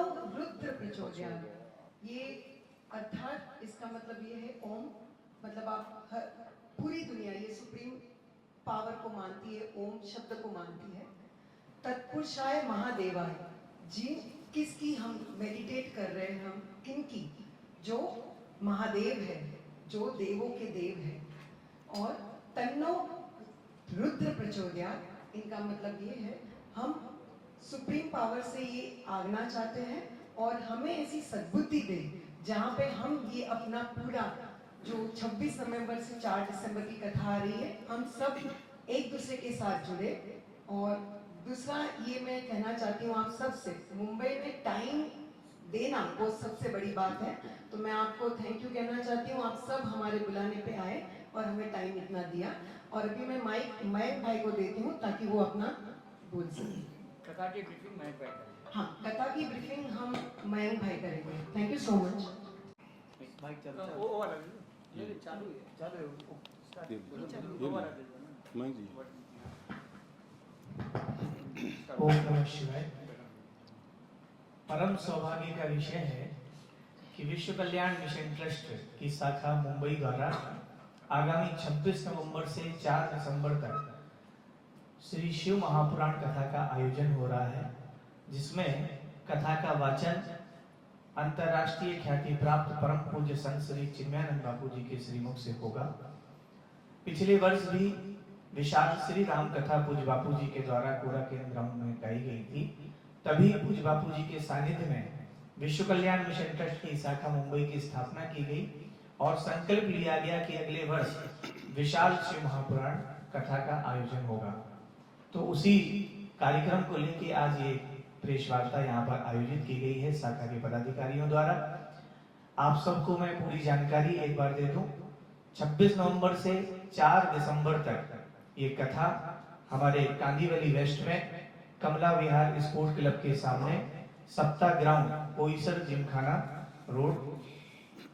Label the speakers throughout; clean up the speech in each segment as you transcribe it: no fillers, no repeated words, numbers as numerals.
Speaker 1: रुद्र प्रचोदयात्। ये अर्थात इसका मतलब ये है ओम, मतलब आप पूरी दुनिया ये सुप्रीम पावर को मानती है, ओम शब्द को मानती है। तत्पुरुषाय महादेवाय, जी किसकी हम मेडिटेट कर रहे हैं, हम किनकी, जो महादेव है, जो देवों के देव है। और तन्नो रुद्र प्रचोदयात्, इनका मतलब ये है हम सुप्रीम पावर से ये आगना चाहते हैं और हमें ऐसी सद्बुद्धि दे जहाँ पे हम ये अपना पूरा जो 26 नवंबर से 4 दिसंबर की कथा आ रही है, हम सब एक दूसरे के साथ जुड़े। और दूसरा ये मैं कहना चाहती हूँ आप सब से, मुंबई में टाइम देना वो सबसे बड़ी बात है। तो मैं आपको थैंक यू कहना चाहती हूँ, आप सब हमारे बुलाने पे आए और हमें टाइम इतना दिया। और अभी मैं माइक मयंक भाई को देती हूँ ताकि वो अपना बोल सके।
Speaker 2: कथा की ब्रीफिंग मयंक भाई करेंगे।
Speaker 1: हाँ, कथा की ब्रीफिंग हम मयंक भाई करेंगे। Thank you so much.
Speaker 2: Mic चलो, वो वाला ये चालू है वो स्टार्ट वो वाला
Speaker 3: मैं जी
Speaker 4: ओम नमः शिवाय। परम सौभाग्य का विषय है कि विश्व कल्याण मिशन ट्रस्ट की शाखा मुंबई द्वारा आगामी 26 नवंबर से 4 दिसंबर तक श्री शिव महापुराण कथा का आयोजन हो रहा है, जिसमें कथा का वाचन अंतर्राष्ट्रीय ख्याति प्राप्त परम पूज्य संत श्री चिन्मयानंद बापू जी के श्रीमुख से होगा। पिछले वर्ष भी विशाल श्री राम कथा पूज्य बापू जी के द्वारा कोरा केंद्र ग्राउंड में गाई गई थी। तभी पूज्य बापू जी के सानिध्य में विश्व कल्याण मिशन ट्रस्ट की शाखा मुंबई की स्थापना की गई और संकल्प लिया गया कि अगले वर्ष विशाल शिव महापुराण कथा का आयोजन होगा। तो उसी कार्यक्रम को लेकर आज ये प्रेस वार्ता यहाँ पर आयोजित की गई है शाखा के पदाधिकारियों द्वारा। आप सबको मैं पूरी जानकारी एक बार दे दूं। 26 नवंबर से 4 दिसंबर तक ये कथा हमारे कांदीवली वेस्ट में कमला विहार स्पोर्ट क्लब के सामने सप्ताह ग्राउंड कोईसर जिमखाना रोड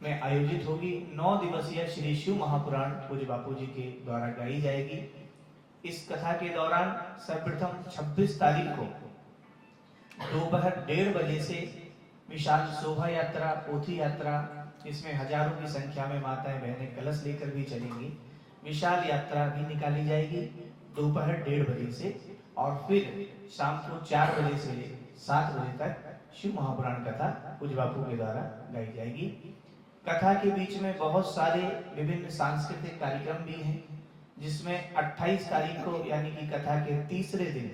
Speaker 4: में आयोजित होगी। 9 दिवसीय श्री शिव महापुराण पूज्य बापू जी के द्वारा गाई जाएगी। इस कथा के दौरान सर्वप्रथम 26 तारीख को दोपहर 1:30 बजे से विशाल शोभा यात्रा, पोथी यात्रा, इसमें हजारों की संख्या में माताएं बहनें कलश लेकर भी चलेंगी। विशाल यात्रा भी निकाली जाएगी दोपहर 1:30 बजे से और फिर शाम को 4 बजे से 7 बजे तक शिव महापुराण कथा पूज्य बापू के द्वारा गाई जाएगी। कथा के बीच में बहुत सारे विभिन्न सांस्कृतिक कार्यक्रम भी हैं, जिसमें 28 तारीख को यानी कि कथा के तीसरे दिन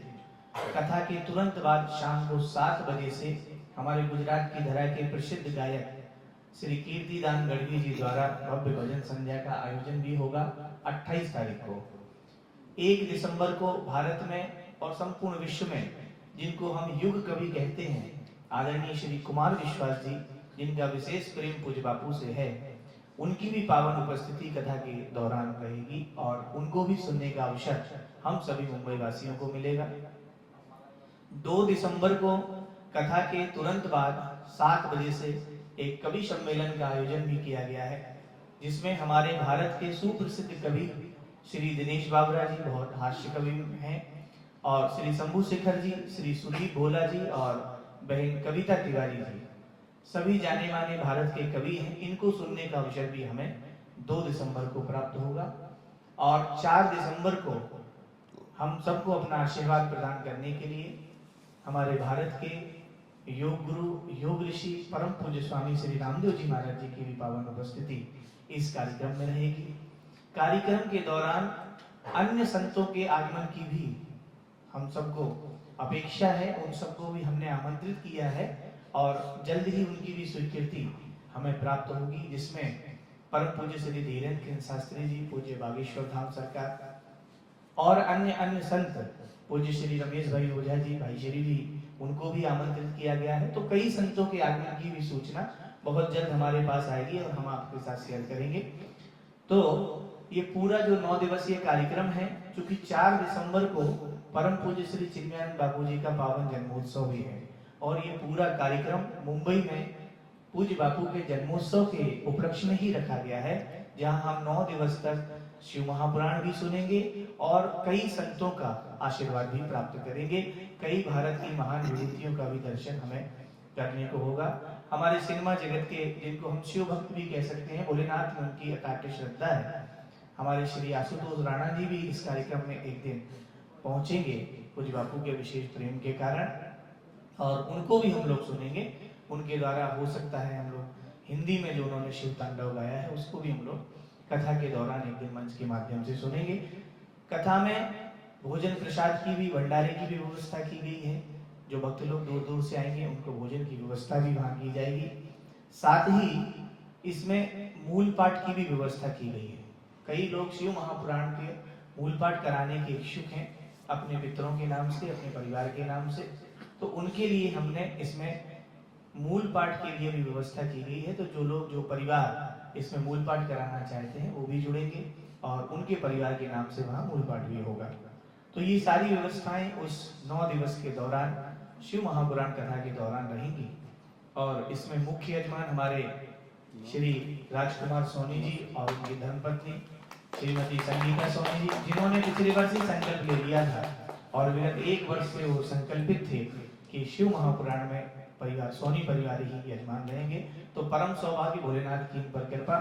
Speaker 4: कथा के तुरंत बाद शाम को 7 बजे से हमारे गुजरात की धरा के प्रसिद्ध गायक श्री कीर्तिदान गढ़वी जी द्वारा भव्य भजन संध्या का आयोजन भी होगा 28 तारीख को। 1 दिसंबर को भारत में और संपूर्ण विश्व में जिनको हम युग कवि कहते हैं, आदरणीय श्री कुमार विश्वास जी, जिनका विशेष प्रेम पूज्य बापू से है, उनकी भी पावन उपस्थिति कथा के दौरान रहेगी और उनको भी सुनने का अवसर हम सभी मुंबई वासियों को मिलेगा। 2 दिसंबर को कथा के तुरंत बाद 7 बजे से एक कवि सम्मेलन का आयोजन भी किया गया है, जिसमें हमारे भारत के सुप्रसिद्ध कवि श्री दिनेश बाबरा जी, बहुत हास्य कवि हैं, और श्री शंभू शेखर जी, श्री सुदीप भोला जी और बहन कविता तिवारी जी, सभी जाने माने भारत के कवि हैं। इनको सुनने का अवसर भी हमें 2 दिसंबर को प्राप्त होगा और 4 दिसंबर को हम सबको अपना आशीर्वाद प्रदान करने के लिए हमारे भारत के योग गुरु, योग ऋषि, परम पूज्य स्वामी श्री रामदेव जी महाराज जी की भी पावन उपस्थिति इस कार्यक्रम में रहेगी। कार्यक्रम के दौरान अन्य संतों के आगमन की भी हम सबको अपेक्षा है, उन सबको भी हमने आमंत्रित किया है और जल्द ही उनकी भी स्वीकृति हमें प्राप्त होगी, जिसमें परम पूज्य श्री धीरेन्द्र शास्त्री जी, पूज्य बागेश्वर धाम सरकार और अन्य संत पूज्य श्री रमेश भाई ओझा जी, भाई श्री भी, उनको भी आमंत्रित किया गया है। तो कई संतों के आगमन की भी सूचना बहुत जल्द हमारे पास आएगी और हम आपके साथ शेयर करेंगे। तो ये पूरा जो 9 दिवसीय कार्यक्रम है, चूंकि 4 दिसंबर को परम पूज्य श्री चिन्मयानंद बापू जी का पावन जन्मोत्सव भी है और ये पूरा कार्यक्रम मुंबई में पूज्य बापू के जन्मोत्सव के उपलक्ष्य में ही रखा गया है, जहां हम 9 दिवस तक शिव महापुराण भी सुनेंगे और कई संतों का आशीर्वाद भी प्राप्त करेंगे। कई भारत की महान विभूतियों का भी दर्शन हमें करने को होगा। हमारे सिनेमा जगत के, जिनको हम शिव भक्त भी कह सकते हैं, भोलेनाथ में उनकी अकाट्य श्रद्धा है। हमारे श्री आशुतोष राणा जी भी इस कार्यक्रम में एक दिन पहुंचेंगे पूज्य बापू के विशेष प्रेम के कारण, और उनको भी हम लोग सुनेंगे। उनके द्वारा हो सकता है हम लोग हिंदी में जो उन्होंने शिव तांडव गाया है उसको भी हम लोग कथा के दौरान एक दिन मंच के माध्यम से सुनेंगे। कथा में भोजन प्रसाद की भी, भंडारे की भी व्यवस्था की गई है। जो भक्त लोग दूर दूर से आएंगे उनको भोजन की व्यवस्था भी वहां की जाएगी। साथ ही इसमें मूल पाठ की भी व्यवस्था की गई है। कई लोग शिव महापुराण के मूल पाठ कराने के इच्छुक हैं, अपने पितरों के नाम से, अपने परिवार के नाम से, तो उनके लिए हमने इसमें मूल पाठ के लिए भी व्यवस्था की गई है। तो जो लोग, जो परिवार इसमें मूल पाठ कराना चाहते हैं वो भी जुड़ेंगे और उनके परिवार के नाम से वहाँ मूल पाठ भी होगा। तो ये सारी व्यवस्थाएं उस 9 दिवस के दौरान, शिव महापुराण कथा के दौरान रहेंगी। और इसमें मुख्य यजमान हमारे श्री राजकुमार सोनी जी और उनकी धर्मपत्नी श्रीमती संगीता सोनी जी, जिन्होंने पिछले वर्ष ही संकल्प ले लिया था और विगत 1 वर्ष से वो संकल्पित थे कि शिव महापुराण में परिवार, सोनी परिवार ही यजमान रहेंगे। तो परम सौभाग्य, भोलेनाथ की इन पर कृपा।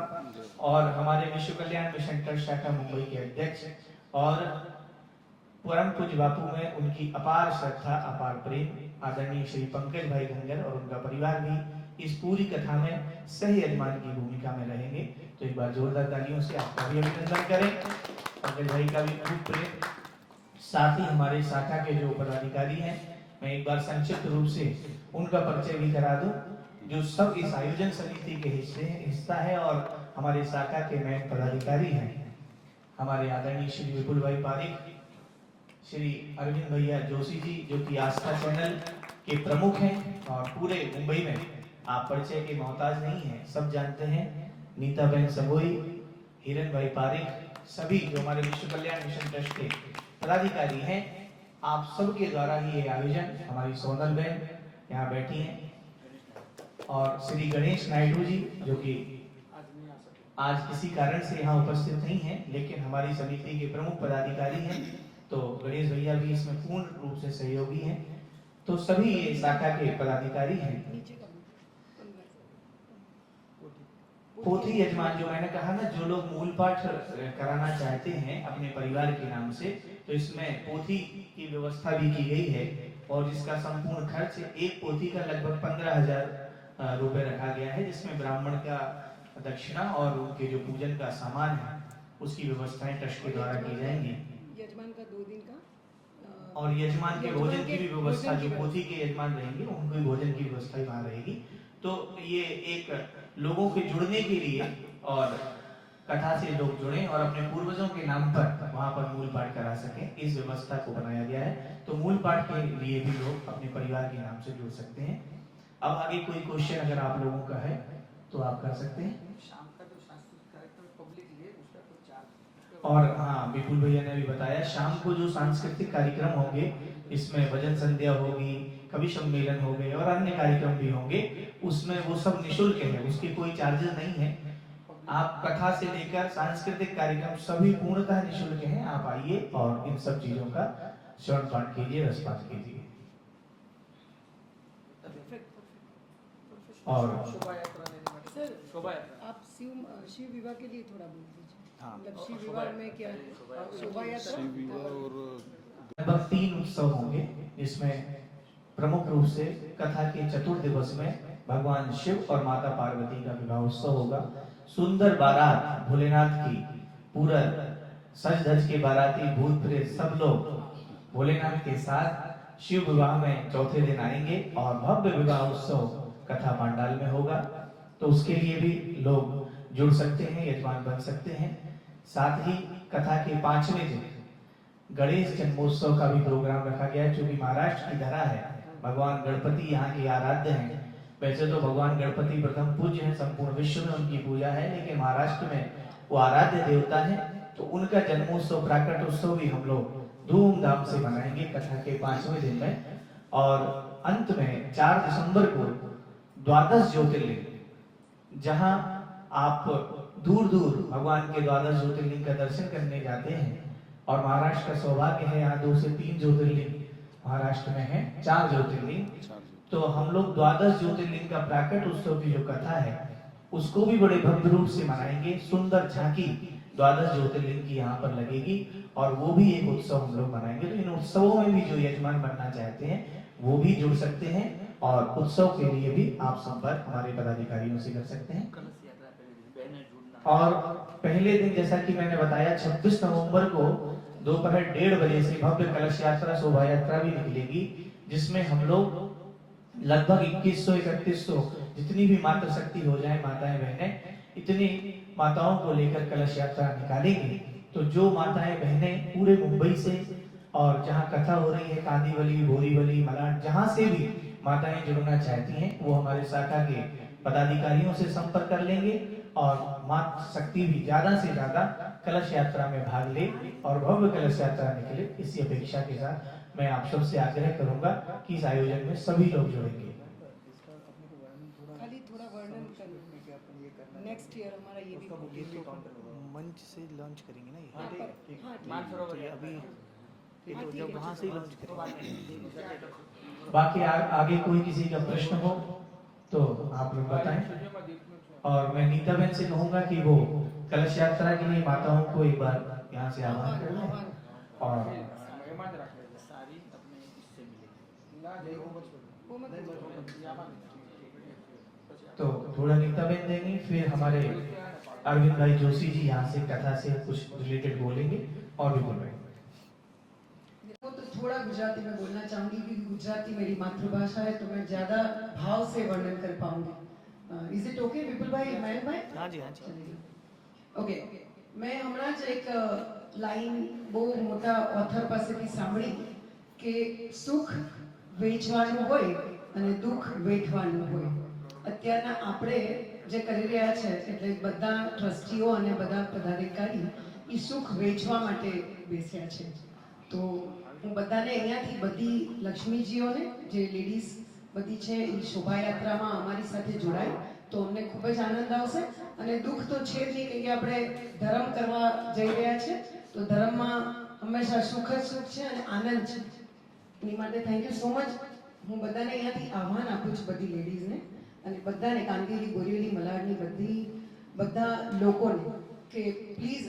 Speaker 4: और हमारे विश्व कल्याण मिशन ट्रस्ट शाखा मुंबई के अध्यक्ष और परम पूज्य बापू में उनकी अपार श्रद्धा, अपार प्रेम आदरणीय श्री पंकज भाई गंगर और उनका परिवार भी इस पूरी कथा में सही यजमान की भूमिका में रहेंगे। तो एक बार जोरदार तालियों से आपका भी अभिनंदन करें, पंकज भाई का भी खूब प्रेम। साथ ही हमारे शाखा के जो पदाधिकारी हैं, मैं एक बार संक्षिप्त रूप से उनका परिचय भी करा दूं, जो सब इस आयोजन समिति के हिस्सा है और हमारे शाखा के मेन पदाधिकारी हैं। हमारे आदरणीय श्री विपुल भाई पारिक, श्री अरविंद भैया जोशी जी, जो कि आस्था चैनल के प्रमुख हैं और पूरे मुंबई में आप परिचय के मोहताज नहीं हैं, सब जानते हैं। नीता बहन सबोई, हिरन भाई पारिक, सभी जो हमारे विश्व कल्याण मिशन ट्रस्ट के पदाधिकारी हैं, आप सबके द्वारा ही ये आयोजन, हमारी सोनल बहन यहाँ बैठी हैं, और श्री गणेश नायडू जी जो कि आज किसी कारण से यहाँ उपस्थित नहीं हैं, लेकिन हमारी समिति के प्रमुख पदाधिकारी हैं। तो गणेश भैया भी इसमें पूर्ण रूप से सहयोगी हैं। तो सभी ये शाखा के पदाधिकारी हैं। पोथी यजमान, जो मैंने कहा ना, जो लोग मूल पाठ कराना चाहते हैं अपने परिवार के नाम से, तो इसमें पोथी की व्यवस्था भी की गई है और जिसका संपूर्ण खर्च एक पोथी का लगभग 15,000 रुपए रखा गया है, जिसमें ब्राह्मण का दक्षिणा और उनके जो पूजन का सामान है उसकी व्यवस्थाएं ट्रस्ट के द्वारा की जाएंगी।
Speaker 1: यजमान का 2 दिन का
Speaker 4: और यजमान के भोजन की भी व्यवस्था, जो पोथी के यजमान रहेंगे उनकी भोजन की व्यवस्था वहाँ रहेगी। तो ये एक लोगों के जुड़ने के लिए और कथा से लोग जुड़े और अपने पूर्वजों के नाम पर वहाँ पर मूल पाठ करा सकें, इस व्यवस्था को बनाया गया है। तो मूल पाठ के लिए भी लोग अपने परिवार के नाम से जुड़ सकते हैं। अब आगे कोई क्वेश्चन अगर आप लोगों का है तो आप कर सकते हैं।
Speaker 2: शाम का जो सांस्कृतिक कार्यक्रम पब्लिक लिए उसका कोई चार्ज?
Speaker 4: और हाँ, विपुल भैया ने भी बताया, शाम को जो सांस्कृतिक कार्यक्रम होंगे, इसमें भजन संध्या होगी, कवि सम्मेलन हो गए और अन्य कार्यक्रम भी होंगे, उसमें वो सब निःशुल्क है, उसके कोई चार्जेस नहीं है। आप कथा से लेकर सांस्कृतिक कार्यक्रम सभी पूर्णतः निःशुल्क हैं। आप आइए और इन सब चीजों का श्रवण पाठ कीजिए, रसपाठ कीजिए। और
Speaker 2: शोभा यात्रा, शोभा यात्रा
Speaker 1: आप शिव विवाह के लिए थोड़ा बोल दीजिए।
Speaker 4: हाँ,
Speaker 1: मतलब शिव विवाह में क्या शोभा यात्रा
Speaker 4: लगभग 3 उत्सव होंगे, जिसमें प्रमुख रूप से कथा के चतुर्थ दिवस में भगवान शिव और माता पार्वती का विवाह उत्सव होगा। सुंदर बारात भोलेनाथ की, पूरा सज धज के बाराती भूत प्रेत सब लोग भोलेनाथ के साथ शिव विवाह में चौथे दिन आएंगे और भव्य विवाह उत्सव कथा पांडाल में होगा। तो उसके लिए भी लोग जुड़ सकते हैं, यजमान बन सकते हैं। साथ ही कथा के 5वें दिन गणेश जन्मोत्सव का भी प्रोग्राम रखा गया है, क्योंकि महाराष्ट्र की धरा है, भगवान गणपति यहाँ के आराध्य हैं। वैसे तो भगवान गणपति प्रथम पूज्य हैं, संपूर्ण विश्व में उनकी पूजा है, लेकिन महाराष्ट्र में वो आराध्य देवता है। तो उनका जन्मोत्सव, प्राकट उत्सव भी हम लोग धूमधाम से मनाएंगे कथा के 5वें दिन में। और अंत में 4 दिसंबर को 12 ज्योतिर्लिंग, जहां आप दूर दूर भगवान के 12 ज्योतिर्लिंग का दर्शन करने जाते हैं, और महाराष्ट्र का सौभाग्य है यहाँ 2 से 3 ज्योतिर्लिंग महाराष्ट्र में है, 4 ज्योतिर्लिंग। तो हम लोग द्वादश ज्योतिर्लिंग का प्राकट उत्सव की जो कथा है उसको भी बड़े भव्य रूप से मनाएंगे। सुंदर झांकी द्वादश ज्योतिर्लिंग की यहाँ पर लगेगी और वो भी एक उत्सव हम लोग मनाएंगे। तो इन उत्सवों में भी जो यजमान बनना चाहते हैं वो भी जुड़ सकते हैं और उत्सव के लिए भी आप संपर्क हमारे पदाधिकारियों से कर सकते हैं। और पहले दिन जैसा कि मैंने बताया 26 नवंबर को दोपहर 1:30 बजे से भव्य कलश यात्रा शोभा यात्रा भी निकलेगी, जिसमें हम लोग लगभग 2100-3100 जितनी भी मातृ शक्ति हो जाए माताएं बहनें, इतनी माताओं को लेकर कलश यात्रा निकालेंगे। तो जो माताएं बहनें पूरे मुंबई से और जहां कथा हो रही है कांदीवली, बोरीवली, मलाड, जहां से भी माताएं जुड़ना चाहती हैं वो हमारे शाखा के पदाधिकारियों से संपर्क कर लेंगे और मातृ शक्ति भी ज्यादा से ज्यादा कलश यात्रा में भाग ले और भव्य कलश यात्रा निकले। इसी अपेक्षा के साथ मैं आप सबसे आग्रह करूंगा कि इस आयोजन में सभी लोग जुड़ेंगे।
Speaker 1: खाली थोड़ा वर्णन कर नेक्स्ट ईयर हमारा ये भी
Speaker 2: मंच से लॉन्च करेंगे ना ये।
Speaker 1: हाँ, ठीक है।
Speaker 2: तो ये अभी ये तो जब वहाँ से ही लॉन्च करेंगे।
Speaker 4: बाकी आगे कोई किसी का प्रश्न हो तो आप लोग बताएं। और मैं नीता बहन से कहूंगा कि वो कलश यात्रा के लिए माताओं को एक बार यहाँ से आह्वान कर लें और तो थोड़ा नीता बहन देंगी, फिर हमारे अरविंद भाई जोशी जी यहाँ से कथा से कुछ रिलेटेड बोलेंगे और भी बोलेंगे।
Speaker 1: वो तो थोड़ा गुजराती में बोलना चाहूंगी क्योंकि गुजराती मेरी मातृभाषा है तो मैं ज्यादा भाव से वर्णन कर पाऊंगी। इज इट ओके विपुल भाई, मयंक भाई?
Speaker 2: हाँ जी, हाँ जी।
Speaker 1: ओके, मैं હમણાં જ એક લાઈન બહુ મોટા ઓથર પાસેથી સાંભળી કે સુખ વેચવાનું હોય અને દુઃખ વેઠવાનું હોય. અત્યારના આપણે જે કરી રહ્યા છે એટલે બધા ટ્રસ્ટીઓ અને બધા પદાધિકારી એ સુખ વેચવા માટે બેસ્યા છે. તો હું બધાને અહીંયાથી બધી લક્ષ્મીજીઓને જે લેડીઝ બધી છે એ શોભાયાત્રામાં અમારી સાથે જોડાય તો અમને ખૂબ જ આનંદ આવશે. અને દુઃખ તો છે જ નહીં કે આપણે ધર્મ કરવા જઈ રહ્યા છે તો ધર્મમાં હંમેશા સુખ જ સુખ છે અને આનંદ છે. એની માટે થેન્ક યુ સો મચ. હું બધાને અહીંયાથી આહ્વાન આપું છું બધી લેડીઝને અને બધાને કામગીરી બોરીવલી મલાડની બધા લોકોને કે પ્લીઝ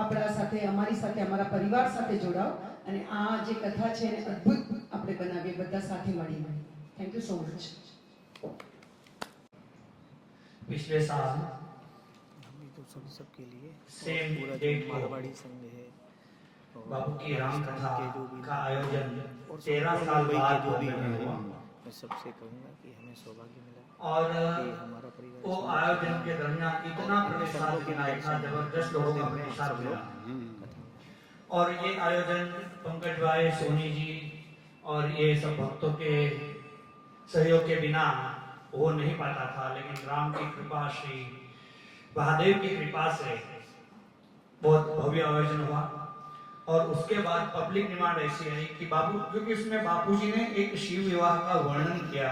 Speaker 1: આપણા સાથે અમારી સાથે અમારા પરિવાર સાથે જોડાઓ અને આ જે કથા છે એને અદ્ભુત આપણે બનાવીએ બધા સાથે મળીને. Thank you so much.
Speaker 4: पिछले साल
Speaker 2: तो सबके लिए
Speaker 4: सेम
Speaker 2: पूरा
Speaker 4: डेट को
Speaker 2: मारवाड़ी संघ है
Speaker 4: बापू की राम कथा
Speaker 2: के जो भी
Speaker 4: का आयोजन
Speaker 2: और
Speaker 4: 13 साल
Speaker 2: मुंबई
Speaker 4: बाद
Speaker 2: के जो भी
Speaker 4: हुआ।
Speaker 2: हैं, मैं सबसे कहूँगा कि हमें सौभाग्य मिला
Speaker 4: और
Speaker 2: कि हमारा परिवार
Speaker 4: वो
Speaker 2: इसमें
Speaker 4: आयोजन के दरमियान इतना प्रतिसाद मिला, इतना जबरदस्त लोगों का प्रतिसाद मिला। और ये आयोजन पंकज भाई, सोनी जी और ये सब भक्तों के सहयोग के बिना हो नहीं पाता था, लेकिन राम की कृपा, श्री महादेव की कृपा से बहुत भव्य आयोजन हुआ। और उसके बाद पब्लिक डिमांड ऐसी आई कि बापू, क्योंकि उसमें बापूजी ने एक शिव विवाह का वर्णन किया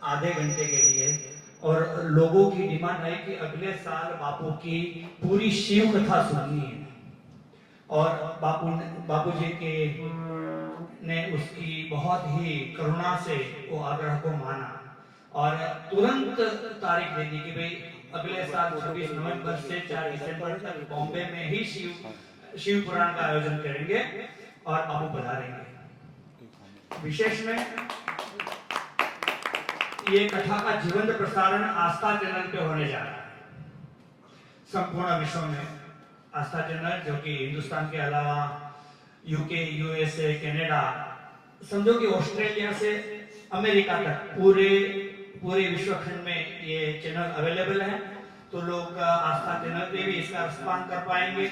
Speaker 4: आधे घंटे के लिए और लोगों की डिमांड आई कि अगले साल बापू की पूरी शिव कथा सुननी है। और बापूजी के ने उसकी बहुत ही करुणा से वो आग्रह को माना और तुरंत तारीख दे दी कि भाई अगले साल 26 नवंबर से 4 दिसंबर तक बॉम्बे में ही शिव पुराण का आयोजन करेंगे और बापू पधारेंगे। विशेष में ये कथा का जीवंत प्रसारण आस्था चैनल पे होने जा रहा है। संपूर्ण विश्व में आस्था चैनल, जो कि हिंदुस्तान के अलावा यूके, यूएसए, कनाडा, समझो कि ऑस्ट्रेलिया से अमेरिका तक पूरे विश्व खंड में ये चैनल अवेलेबल है। तो लोग आस्था चैनल पे भी इसका रिस्पॉन्ड कर पाएंगे।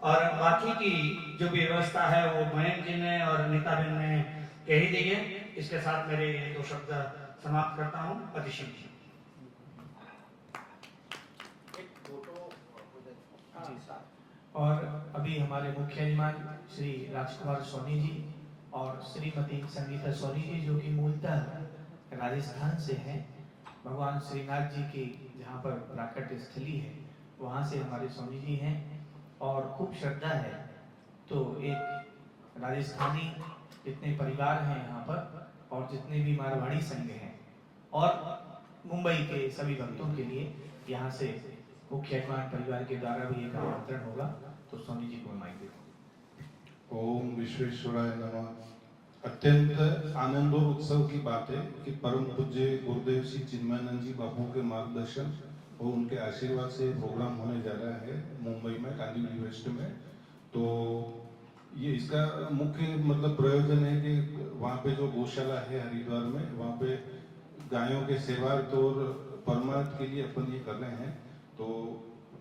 Speaker 4: और बाकी की जो भी व्यवस्था है वो मयंक जी ने और नीता बहन ने कह ही दी है। इसके साथ मेरे 2 शब्द समाप्त करता हूँ। अतिशील जी। और अभी हमारे मुख्य यजमान श्री राजकुमार सोनी जी और श्रीमती संगीता सोनी जी, जो कि मूलतः राजस्थान से हैं, भगवान श्रीनाथ जी की जहाँ पर प्राकट स्थली है वहाँ से हमारे सोनी जी हैं और खूब श्रद्धा है। तो एक राजस्थानी जितने परिवार हैं यहाँ पर और जितने भी मारवाड़ी संघ हैं और मुंबई के सभी भक्तों के लिए यहाँ से मुख्य यजमान परिवार के द्वारा भी एक आमंत्रण होगा। तो स्वामी जी को मैं माइक देता हूँ।
Speaker 3: ओम विश्वेश्वराय नमः। अत्यंत आनंद और उत्सव की बात है कि परम पूज्य गुरुदेव श्री चिन्मयानंद जी बापू के मार्गदर्शन और उनके आशीर्वाद से प्रोग्राम होने जा रहा है मुंबई में कांदिवली वेस्ट में। तो ये इसका मुख्य मतलब प्रयोजन है कि वहाँ पे जो गौशाला है हरिद्वार में, वहाँ पे गायों के सेवार्थ और परमार्थ के लिए अपन ये कर रहे हैं। तो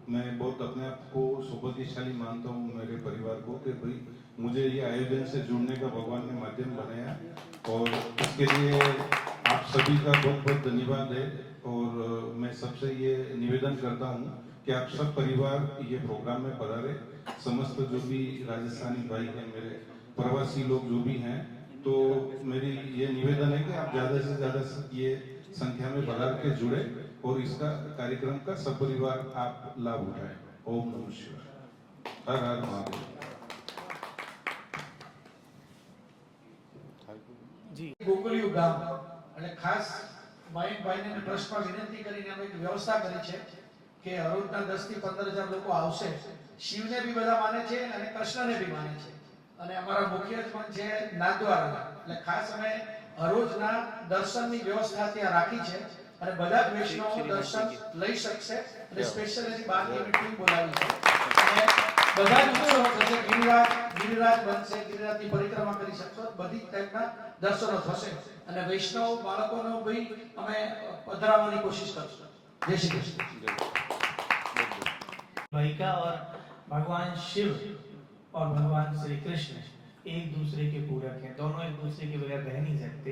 Speaker 3: मैं बहुत अपने आप को सौभाग्यशाली मानता हूँ मेरे परिवार को कि भाई मुझे ये आयोजन से जुड़ने का भगवान ने माध्यम बनाया और इसके लिए आप सभी का बहुत बहुत धन्यवाद है। और मैं सबसे ये निवेदन करता हूँ कि आप सब परिवार ये प्रोग्राम में पधारे। समस्त जो भी राजस्थानी भाई हैं, मेरे प्रवासी लोग जो भी हैं, तो मेरी ये निवेदन है कि आप ज़्यादा से ज़्यादा ये संख्या में पधार के जुड़े और इसका कार्यक्रम का सब परिवार आप लाभ उठाएं। ओम नमः शिवाय। हर हर महादेव।
Speaker 4: जी
Speaker 5: ગોકુલિયું ગામ એટલે ખાસ મયંકભાઈને અને ટ્રસ્ટમાં વિનંતી કરીને અમે એક વ્યવસ્થા કરી છે કે હરોજના 10 થી 15,000 લોકો આવશે। શિવને બી બધા માને છે અને કૃષ્ણને બી માને છે અને અમારા મુખ્ય યજમાન છે નાથદ્વારા, એટલે ખાસ અમે હરોજના દર્શનની વ્યવસ્થા ત્યાં રાખી છે અને બધા જ વૈષ્ણવો દર્શન લઈ શકશે અને સ્પેશિયલ એની બહારની અમે ટીમ બોલાવી છે અને બધા જ ઉત્સવો થશે। ગિરિરાજ બનશે, ગિરિરાજની પરિક્રમા કરી શકશો, બધી જ ટાઈપના દર્શનો થશે અને વૈષ્ણવ બાળકોનો બી અમે પધરાવવાની કોશિશ કરશું। જય શ્રી કૃષ્ણ।
Speaker 4: द्वारिका और भगवान शिव और भगवान श्री कृष्ण एक दूसरे के पूरक हैं, दोनों एक दूसरे के बगैर रह नहीं सकते।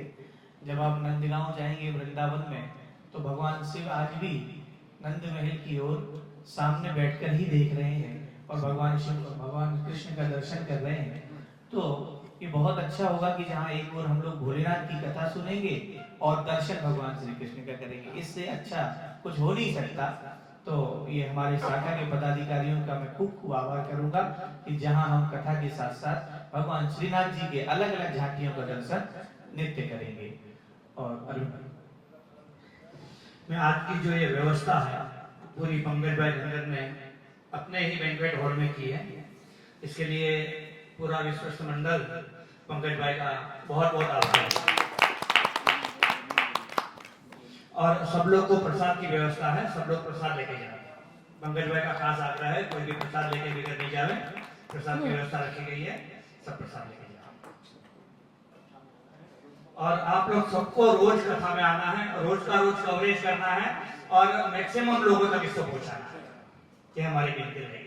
Speaker 4: जब आप नंदगांव जाएंगे वृंदावन में तो भगवान शिव आज भी नंद महल की ओर सामने बैठकर ही देख रहे हैं और भगवान शिव और भगवान कृष्ण का दर्शन कर रहे हैं। तो ये बहुत अच्छा होगा कि जहाँ एक ओर हम लोग भोलेनाथ की कथा सुनेंगे और दर्शन भगवान श्री कृष्ण का करेंगे, इससे अच्छा कुछ हो नहीं सकता। तो ये हमारे शाखा के पदाधिकारियों का मैं खूब खूब आभार करूंगा कि जहाँ हम कथा के साथ साथ भगवान श्रीनाथ जी के अलग अलग झांकियों का दर्शन नित्य करेंगे। और अरुण भाई,
Speaker 6: मैं आज की जो ये व्यवस्था है पूरी पंकज भाई नगर में अपने ही बैंक्वेट हॉल में की है, इसके लिए पूरा विश्वस्त मंडल पंकज भाई का बहुत बहुत आभार है। और सब लोग को प्रसाद की व्यवस्था है, सब लोग प्रसाद लेके जाए। पंकज भाई का खास आग्रह है कोई भी प्रसाद लेके बिगड़ नहीं जाए, प्रसाद की व्यवस्था रखी गई है, सब प्रसाद लेके जाए। और आप लोग सबको रोज कथा में आना है, रोज का रोज कवरेज करना है और मैक्सिमम लोगों तक इसको पहुंचाना है, ये हमारी विनती रहेगी।